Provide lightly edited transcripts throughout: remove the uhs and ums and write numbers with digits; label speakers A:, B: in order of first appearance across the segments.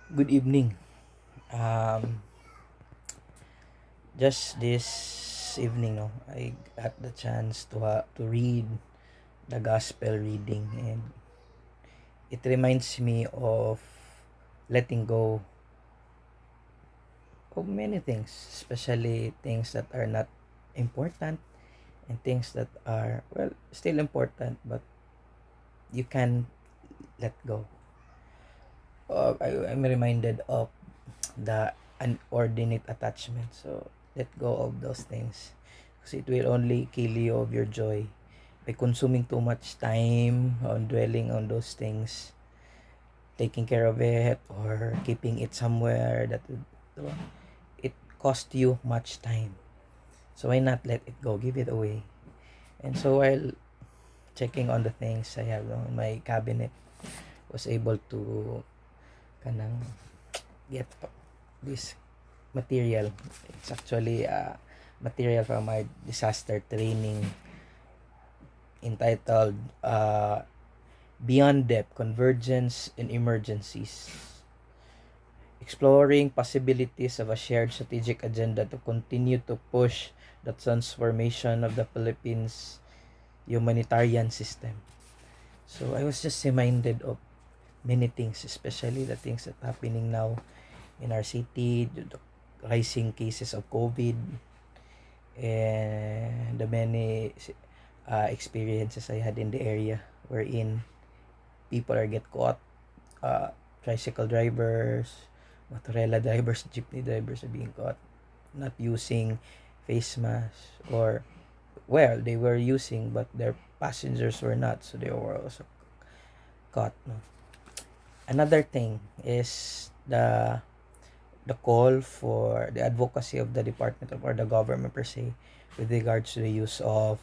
A: Good evening. Um, just this evening, no, I got the chance to read the gospel reading, and it reminds me of letting go of many things, especially things that are not important and things that are still important, but you can let go. I'm reminded of the unordinate attachment. So let go of those things because it will only kill you of your joy by consuming too much time on dwelling on those things, taking care of it or keeping it somewhere that it cost you much time. So why not let it go, give it away. And so while checking on the things I have in my cabinet, was able to kanang get this material. It's actually material from my disaster training entitled Beyond Depth, Convergence in Emergencies. Exploring possibilities of a shared strategic agenda to continue to push the transformation of the Philippines humanitarian system. So I was just reminded of many things, especially the things that happening now in our city, the rising cases of COVID, and the many experiences I had in the area wherein people are get caught, uh, tricycle drivers, motorella drivers, jeepney drivers are being caught not using face masks, or they were using but their passengers were not, so they were also caught, no? Another thing is the call for the advocacy of the department or the government per se with regards to the use of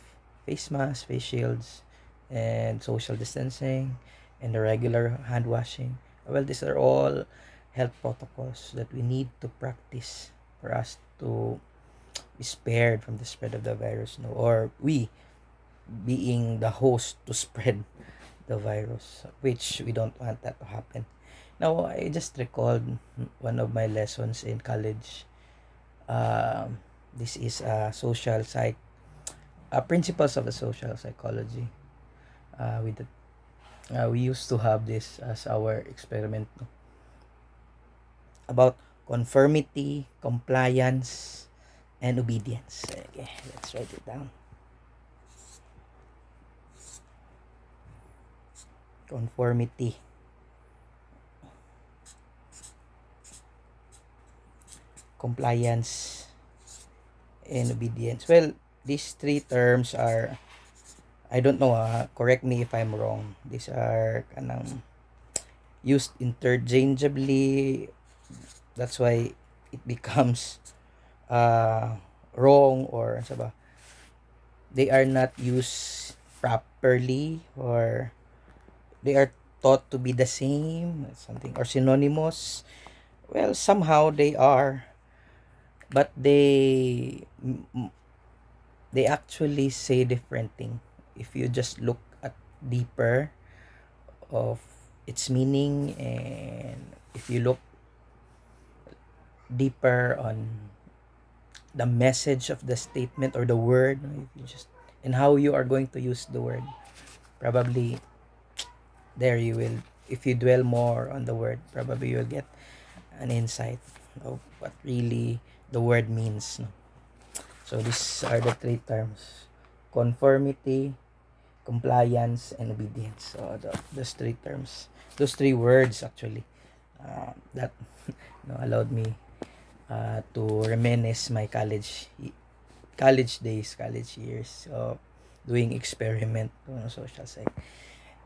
A: face masks, face shields, and social distancing, and the regular hand washing. Well, these are all health protocols that we need to practice for us to be spared from the spread of the virus, no? Or we being the host to spread the virus, which we don't want that to happen. Now, I just recalled one of my lessons in college. This is principles of the social psychology. With the, we used to have this as our experiment, no? About conformity, compliance, and obedience. Okay, let's write it down. Conformity, compliance, and obedience. Well, these three terms are, I don't know, correct me if I'm wrong. These are kanang used interchangeably. That's why it becomes uh, wrong, or sa ba, they are not used properly, or they are thought to be the same, something, or synonymous. Well, somehow they are, but they actually say different thing if you just look at deeper of its meaning, and if you look deeper on the message of the statement or the word, if you just, and how you are going to use the word, probably there you will, if you dwell more on the word, probably you'll get an insight of what really the word means, no? So these are the three terms: conformity, compliance, and obedience. So those three terms, those three words actually, that allowed me to reminisce my college days, college years of doing experiment on social side.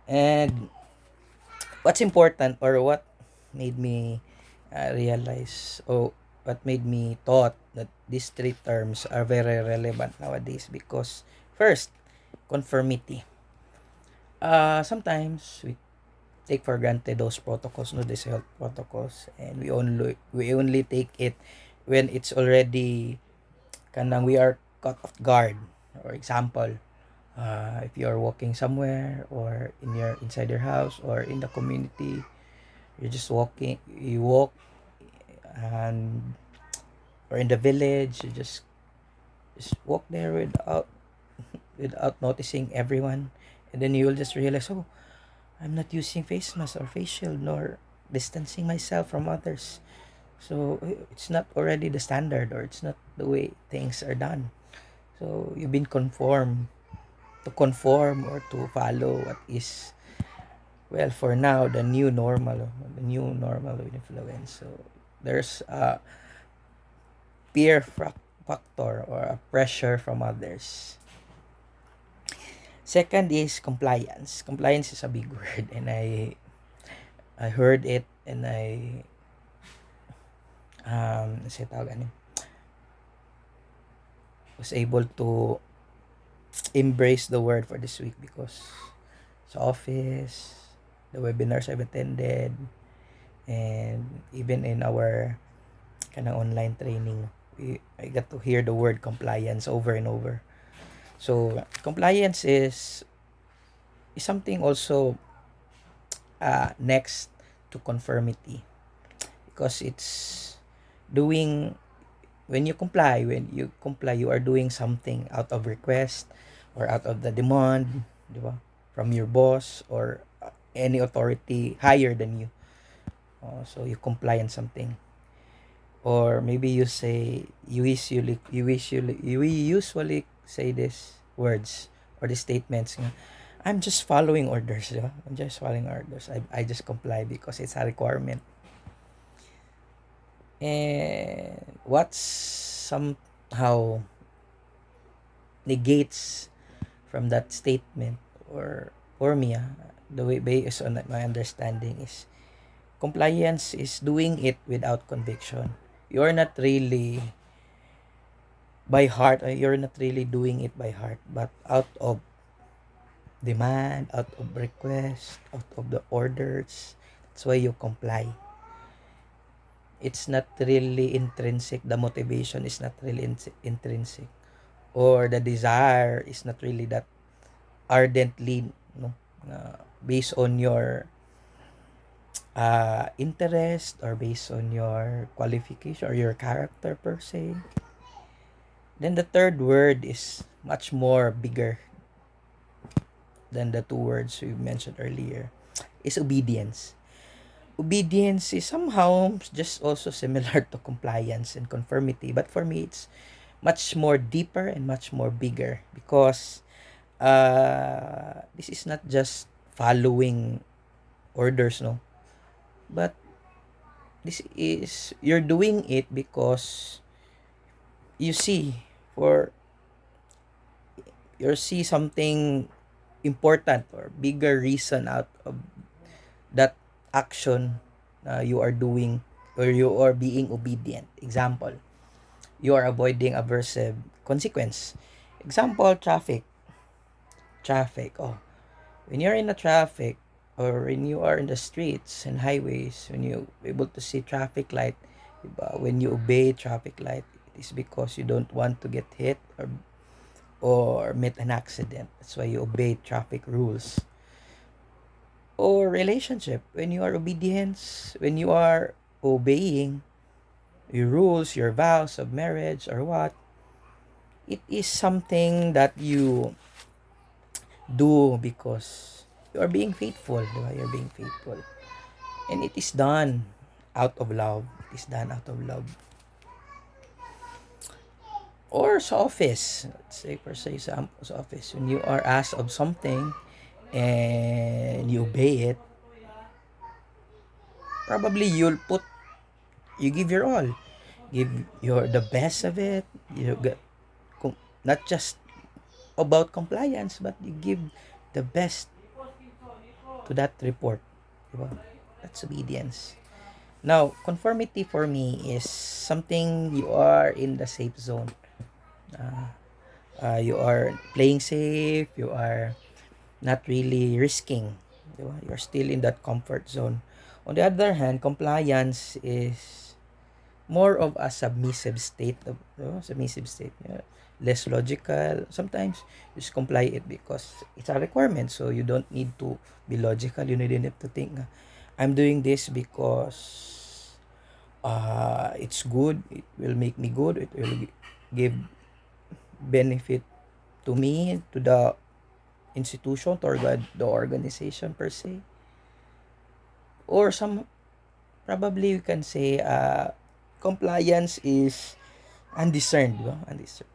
A: And what's important, or what made me realize, what made me thought that these three terms are very relevant nowadays, because first, conformity. Sometimes we take for granted those protocols, no, these health protocols, and we only take it when it's already kanang we are caught off guard. For example, if you are walking somewhere, or inside your house, or in the community, You're just walking, you walk, and or in the village, you just walk there without noticing everyone, and then you will just realize, oh, I'm not using face mask or face shield nor distancing myself from others. So it's not already the standard, or it's not the way things are done. So you've been conform or to follow what is, well, for now, the new normal with influence. So there's a factor or a pressure from others. Second is compliance. Compliance is a big word, and I heard it, and I say tawag ano, was able to embrace the word for this week because sa office, the webinars I've attended, and even in our kanang online training, I got to hear the word compliance over and over. So compliance is something also next to conformity, because it's doing, when you comply, you are doing something out of request or out of the demand, di ba, from your boss or any authority higher than you. So you comply on something, or maybe you usually say these words or these statements nga, I'm just following orders, di ba? I'm just following orders. I just comply because it's a requirement. And what somehow negates from that statement, or for me, the way based on my understanding, is compliance is doing it without conviction. You're not really by heart, you're not really doing it by heart, but out of demand, out of request, out of the orders. That's why you comply. It's not really intrinsic. The motivation is not really intrinsic, or the desire is not really that ardently, no, based on your interest, or based on your qualification or your character per se. Then the third word is much more bigger than the two words we mentioned earlier, is obedience. Obedience is somehow just also similar to compliance and conformity, but for me it's much more deeper and much more bigger, because this is not just following orders, no, but this is, you're doing it because you see, for you see something important or bigger reason out of that action you are doing, or you are being obedient. Example, you are avoiding aversive consequence. Example, traffic. Oh, when you're in the traffic, or when you are in the streets and highways, when you able to see traffic light, diba? When you obey traffic light, it is because you don't want to get hit or meet an accident. That's why you obey traffic rules. Or relationship, when you are obedience, when you are obeying your rules, your vows of marriage, or what, it is something that you do because you are being faithful, di ba? You're being faithful, and it is done out of love. It is done out of love. Or sa office, let's say for say sa office, when you are asked of something and you obey it, probably you give your all, give your the best of it. You get not just about compliance, but you give the best to that report, diba? That's obedience. Now, conformity for me is something you are in the safe zone. You are playing safe. You are not really risking. Diba? You're still in that comfort zone. On the other hand, compliance is more of a submissive state. Submissive state. Yeah. Less logical. Sometimes you just comply it because it's a requirement. So you don't need to be logical. You don't need to think, I'm doing this because it's good, it will make me good, it will give benefit to me, to the institution, to the organization per se. Or some, probably we can say compliance is undiscerned, di ba? Undiscerned.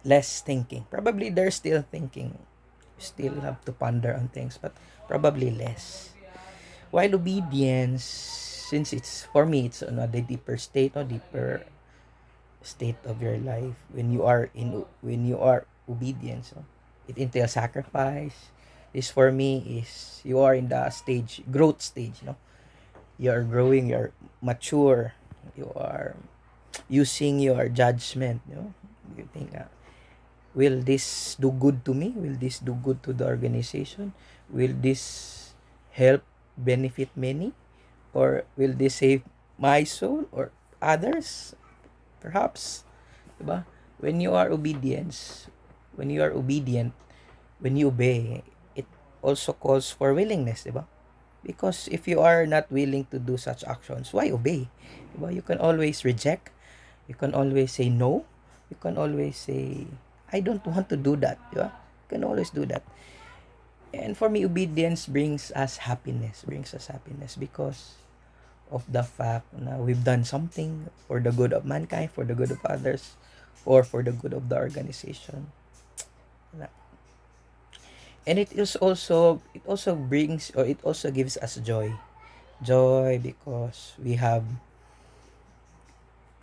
A: Less thinking. Probably they're still thinking. Still have to ponder on things, but probably less. While obedience, since it's, for me, it's on a deeper state, or deeper state of your life. When you are obedience, no? It entails sacrifice. This for me is, you are in the stage, growth stage, no? You are growing, you are mature, you are using your judgment, you know? You think, will this do good to me? Will this do good to the organization? Will this help benefit many? Or will this save my soul or others? Perhaps, diba? When you are obedience, when you are obedient, when you obey, it also calls for willingness, diba? Because if you are not willing to do such actions, why obey? Diba? You can always reject. You can always say no. You can always say, I don't want to do that. Diba? You can always do that. And for me, obedience brings us happiness because of the fact na we've done something for the good of mankind, for the good of others, or for the good of the organization. And it also brings, or it also gives us joy because we have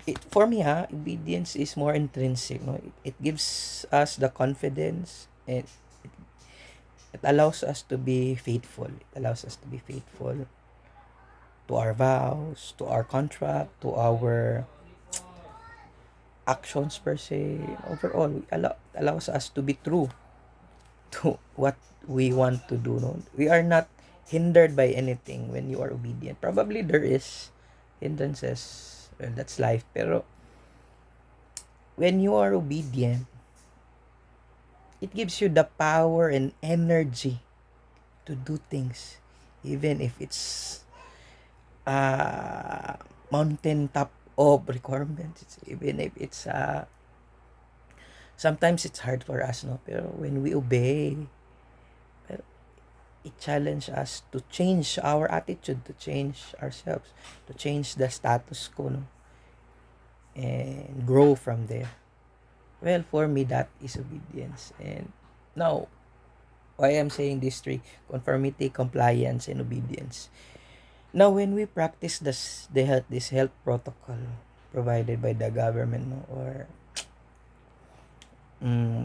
A: it. For me, obedience is more intrinsic, no? It gives us the confidence, and it allows us to be faithful. It allows us to be faithful to our vows, to our contract, to our actions per se. Overall, allows us to be true to what we want to do. No? We are not hindered by anything when you are obedient. Probably there is hindrances. Well, that's life. Pero when you are obedient, it gives you the power and energy to do things, even if it's uh, mountain top of requirements. Even if it's sometimes it's hard for us, no? Pero when we obey, well, it challenges us to change our attitude, to change ourselves, to change the status quo, no? And grow from there. Well, for me, that is obedience. And now, why I'm saying these three: conformity, compliance, and obedience. Now, when we practice this health protocol provided by the government, no, or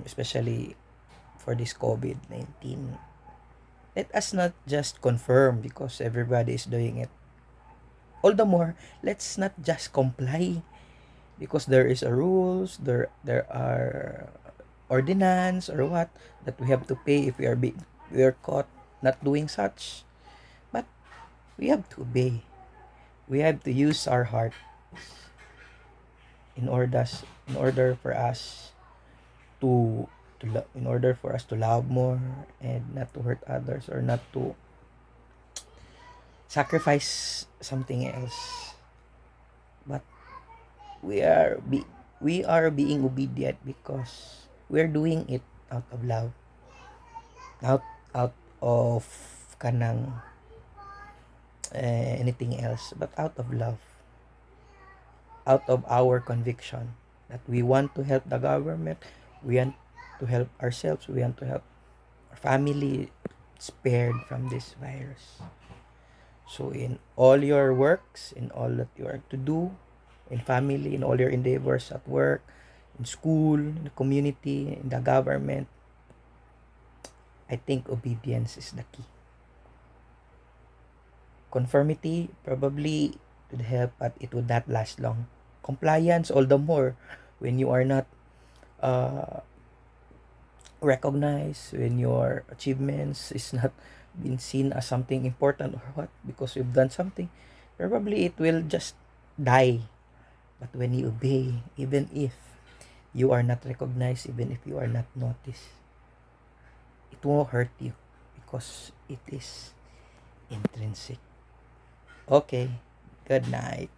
A: especially for this COVID-19, let us not just confirm because everybody is doing it. All the more, let's not just comply because there is a rules, there are ordinance or what that we have to pay if we are caught not doing such. But we have to obey. We have to use our heart in order in order for us to in order for us to love more and not to hurt others or not to sacrifice something else. But we are be we are being obedient because we're doing it out of love, out out of kanang anything else, but out of love, out of our conviction that we want to help the government, we want to help ourselves, we want to help our family spared from this virus. So in all your works, in all that you are to do, in family, in all your endeavors at work, in school, in the community, in the government, I think obedience is the key. Conformity probably would help, but it would not last long. Compliance, all the more, when you are not uh, recognized, when your achievements is not been seen as something important or what, because you've done something, probably it will just die. But when you obey, even if you are not recognized, even if you are not noticed, it won't hurt you because it is intrinsic. Okay, good night.